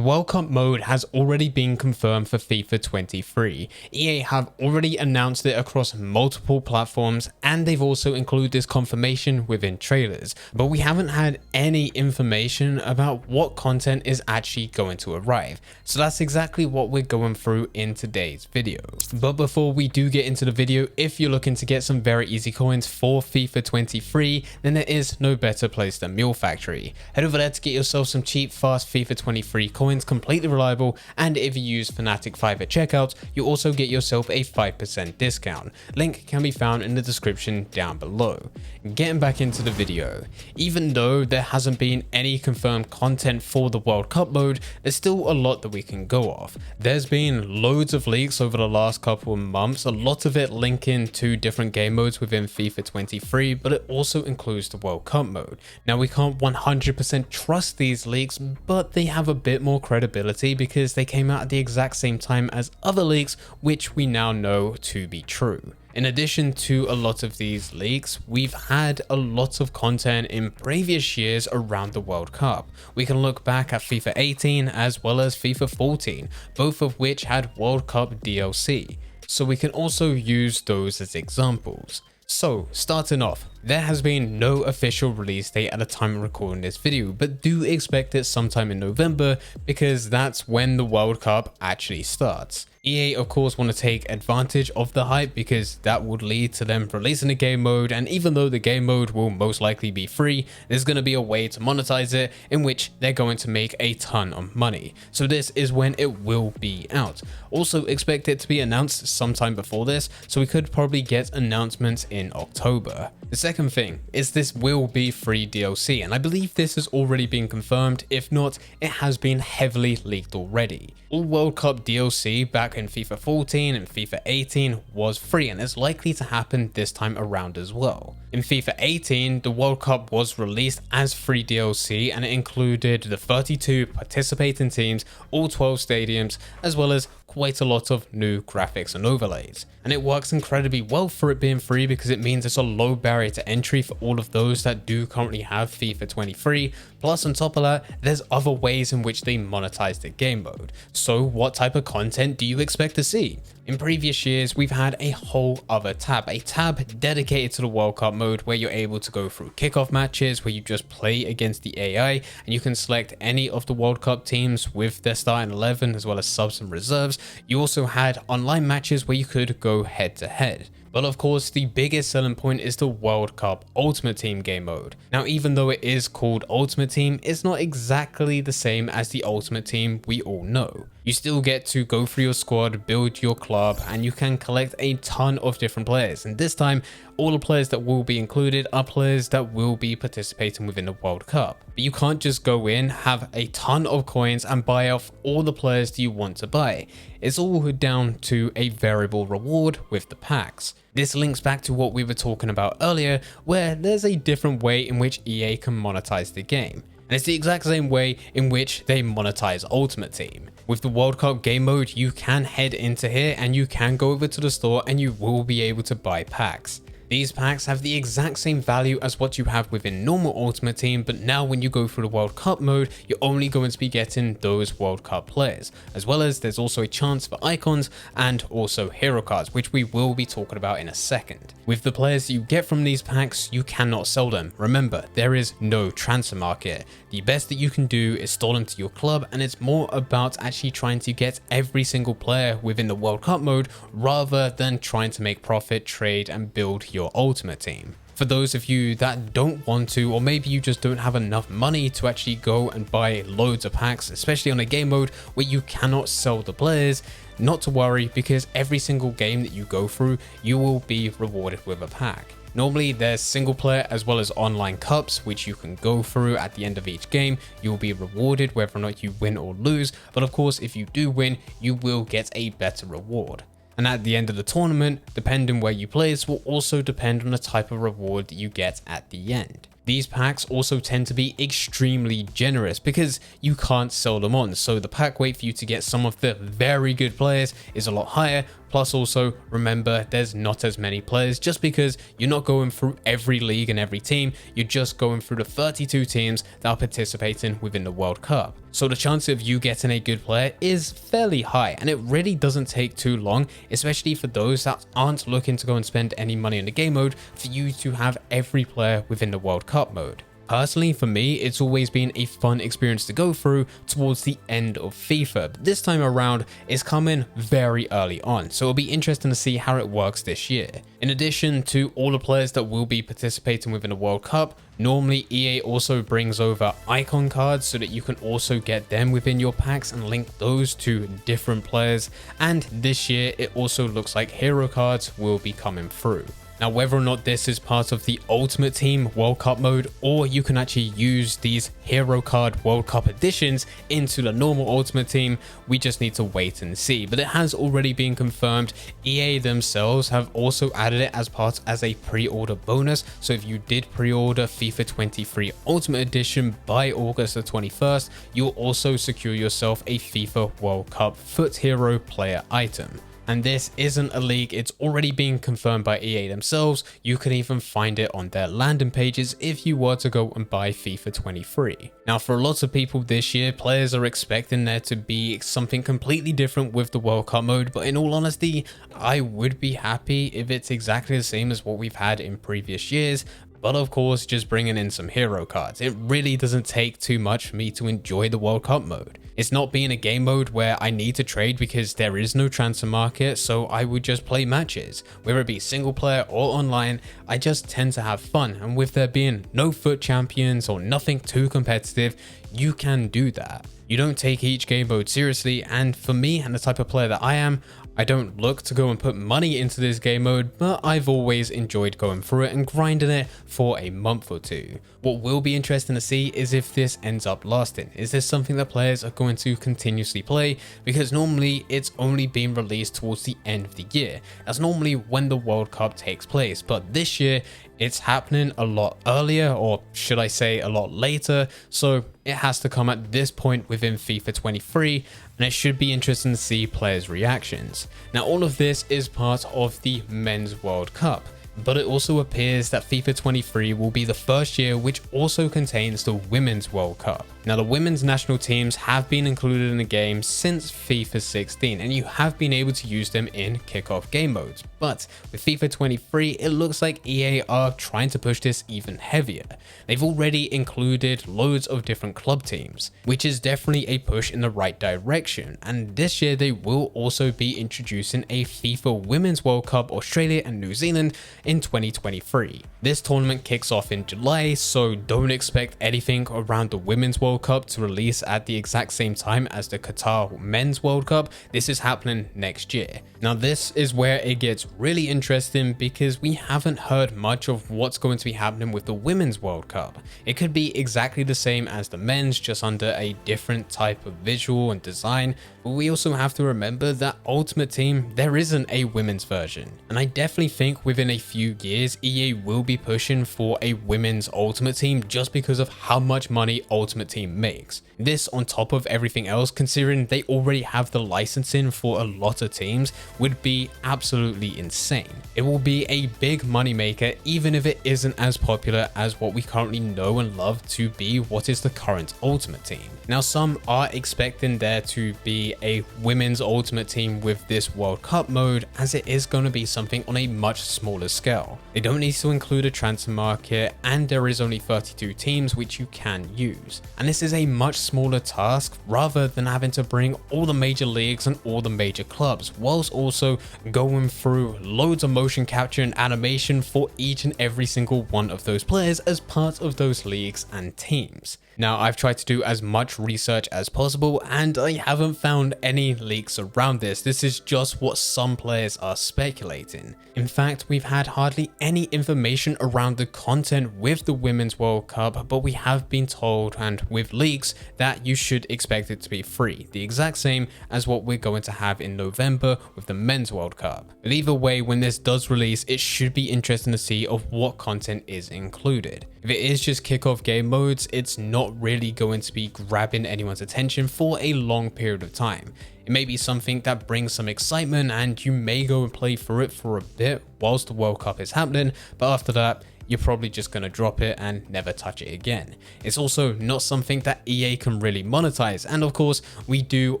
The World Cup mode has already been confirmed for FIFA 23. EA have already announced it across multiple platforms, and they've also included this confirmation within trailers, but we haven't had any information about what content is actually going to arrive. So that's exactly what we're going through in today's video. But before we do get into the video, if you're looking to get some very easy coins for FIFA 23, then there is no better place than Mule Factory. Head over there to get yourself some cheap, fast FIFA 23 coins, completely reliable, and if you use Fnatic 5 at checkout, you also get yourself a 5% discount. Link can be found in the description down below. Getting back into the video, even though there hasn't been any confirmed content for the World Cup mode, there's still a lot that we can go off. There's been loads of leaks over the last couple of months, a lot of it linking to different game modes within FIFA 23, but it also includes the World Cup mode. Now we can't 100% trust these leaks, but they have a bit more credibility because they came out at the exact same time as other leaks, which we now know to be true. In addition to a lot of these leaks, we've had a lot of content in previous years around the World Cup. We can look back at FIFA 18 as well as FIFA 14, both of which had World Cup DLC. So we can also use those as examples. So starting off, there has been no official release date at the time of recording this video, but do expect it sometime in November because that's when the World Cup actually starts. EA of course want to take advantage of the hype because that would lead to them releasing a game mode, and even though the game mode will most likely be free, there's going to be a way to monetize it in which they're going to make a ton of money. So this is when it will be out. Also expect it to be announced sometime before this, so we could probably get announcements in October. The second thing is this will be free DLC, and I believe this has already been confirmed. If not, it has been heavily leaked already. All World Cup DLC back in FIFA 14 and FIFA 18 was free, and it's likely to happen this time around as well. In FIFA 18, the World Cup was released as free DLC, and it included the 32 participating teams, all 12 stadiums, as well as quite a lot of new graphics and overlays. And it works incredibly well for it being free because it means it's a low barrier to entry for all of those that do currently have FIFA 23. Plus on top of that, there's other ways in which they monetize the game mode. So what type of content do you expect to see? In previous years, we've had a whole other tab, a tab dedicated to the World Cup mode where you're able to go through kickoff matches where you just play against the AI and you can select any of the World Cup teams with their starting 11 as well as subs and reserves. You also had online matches where you could go head to head. But of course, the biggest selling point is the World Cup Ultimate Team game mode. Now, even though it is called Ultimate Team, it's not exactly the same as the Ultimate Team we all know. You still get to go through your squad, build your club, and you can collect a ton of different players. And this time, all the players that will be included are players that will be participating within the World Cup. But you can't just go in, have a ton of coins, and buy off all the players that you want to buy. It's all down to a variable reward with the packs. This links back to what we were talking about earlier, where there's a different way in which EA can monetize the game. And it's the exact same way in which they monetize Ultimate Team. With the World Cup game mode, you can head into here and you can go over to the store and you will be able to buy packs. These packs have the exact same value as what you have within normal Ultimate Team, but now when you go through the World Cup mode, you're only going to be getting those World Cup players, as well as there's also a chance for icons and also hero cards, which we will be talking about in a second. With the players you get from these packs, you cannot sell them. Remember, there is no transfer market. The best that you can do is store them to your club, and it's more about actually trying to get every single player within the World Cup mode rather than trying to make profit, trade, and build your Ultimate Team. For those of you that don't want to, or maybe you just don't have enough money to actually go and buy loads of packs, especially on a game mode where you cannot sell the players, not to worry, because every single game that you go through, you will be rewarded with a pack. Normally there's single player as well as online cups which you can go through at the end of each game. You will be rewarded whether or not you win or lose, but of course if you do win, you will get a better reward. And at the end of the tournament, depending where you place will also depend on the type of reward that you get at the end. These packs also tend to be extremely generous because you can't sell them on, so the pack weight for you to get some of the very good players is a lot higher. Plus also remember, there's not as many players just because you're not going through every league and every team, you're just going through the 32 teams that are participating within the World Cup. So the chance of you getting a good player is fairly high, and it really doesn't take too long, especially for those that aren't looking to go and spend any money in the game mode, for you to have every player within the World Cup mode. Personally, for me, it's always been a fun experience to go through towards the end of FIFA, but this time around it's coming very early on, so it'll be interesting to see how it works this year. In addition to all the players that will be participating within the World Cup, normally EA also brings over icon cards so that you can also get them within your packs and link those to different players, and this year it also looks like hero cards will be coming through. Now, whether or not this is part of the Ultimate Team World Cup mode, or you can actually use these Hero Card World Cup editions into the normal Ultimate Team, we just need to wait and see. But it has already been confirmed. EA themselves have also added it as a pre-order bonus. So if you did pre-order FIFA 23 Ultimate Edition by August the 21st, you'll also secure yourself a FIFA World Cup Foot Hero player item. And this isn't a leak, it's already been confirmed by EA themselves. You can even find it on their landing pages if you were to go and buy FIFA 23. Now, for lots of people this year, players are expecting there to be something completely different with the World Cup mode, but in all honesty, I would be happy if it's exactly the same as what we've had in previous years. But of course, just bringing in some hero cards. It really doesn't take too much for me to enjoy the World Cup mode. It's not being a game mode where I need to trade because there is no transfer market, so I would just play matches. Whether it be single player or online, I just tend to have fun, and with there being no foot champions or nothing too competitive, you can do that. You don't take each game mode seriously, and for me and the type of player that I am, I don't look to go and put money into this game mode, but I've always enjoyed going through it and grinding it for a month or two. What will be interesting to see is if this ends up lasting. Is this something that players are going to continuously play? Because normally it's only being released towards the end of the year. That's normally when the World Cup takes place, but this year it's happening a lot earlier, or should I say a lot later, so it has to come at this point within FIFA 23, and it should be interesting to see players' reactions. Now, all of this is part of the Men's World Cup, but it also appears that FIFA 23 will be the first year which also contains the Women's World Cup. Now, the women's national teams have been included in the game since FIFA 16, and you have been able to use them in kickoff game modes. But with FIFA 23, it looks like EA are trying to push this even heavier. They've already included loads of different club teams, which is definitely a push in the right direction. And this year, they will also be introducing a FIFA Women's World Cup Australia and New Zealand in 2023. This tournament kicks off in July, so don't expect anything around the Women's World Cup to release at the exact same time as the Qatar Men's World Cup. This is happening next year. Now, this is where it gets really interesting because we haven't heard much of what's going to be happening with the Women's World Cup. It could be exactly the same as the men's, just under a different type of visual and design. But we also have to remember that Ultimate Team, there isn't a women's version. And I definitely think within a few years, EA will be pushing for a women's Ultimate Team just because of how much money Ultimate Team makes. This on top of everything else, considering they already have the licensing for a lot of teams, would be absolutely insane. It will be a big moneymaker even if it isn't as popular as what we currently know and love to be what is the current Ultimate Team. Now, some are expecting there to be a women's Ultimate Team with this World Cup mode, as it is going to be something on a much smaller scale. They don't need to include a transfer market, and there is only 32 teams which you can use. And this is a much smaller task rather than having to bring all the major leagues and all the major clubs, whilst also going through loads of motion capture and animation for each and every single one of those players as part of those leagues and teams. Now, I've tried to do as much research as possible, and I haven't found any leaks around this. This is just what some players are speculating. In fact, we've had hardly any information around the content with the Women's World Cup, but we have been told, and with leaks, that you should expect it to be free. The exact same as what we're going to have in November with the Men's World Cup. But either way, when this does release, it should be interesting to see of what content is included. If it is just kickoff game modes, it's not really going to be grabbing anyone's attention for a long period of time. It may be something that brings some excitement and you may go and play through it for a bit whilst the World Cup is happening, but after that, you're probably just going to drop it and never touch it again. It's also not something that EA can really monetize, and of course we do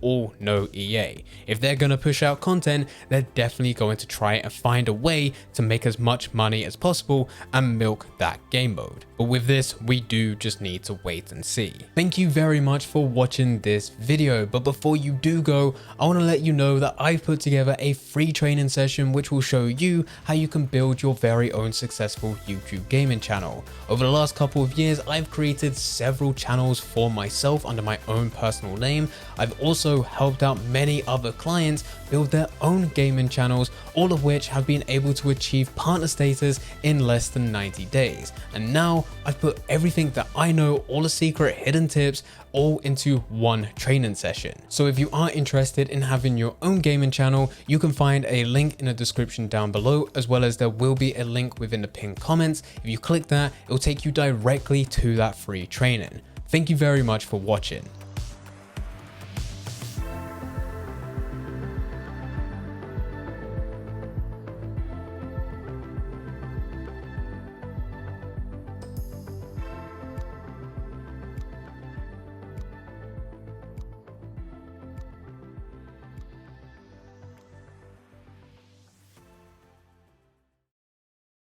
all know EA. If they're going to push out content, they're definitely going to try and find a way to make as much money as possible and milk that game mode. But with this, we do just need to wait and see. Thank you very much for watching this video, but before you do go, I want to let you know that I've put together a free training session which will show you how you can build your very own successful YouTube gaming channel. Over the last couple of years, I've created several channels for myself under my own personal name. I've also helped out many other clients build their own gaming channels, all of which have been able to achieve partner status in less than 90 days. And now I've put everything that I know, all the secret hidden tips, all into one training session. So if you are interested in having your own gaming channel, you can find a link in the description down below, as well as there will be a link within the pinned comments. If you click that, it will take you directly to that free training. Thank you very much for watching.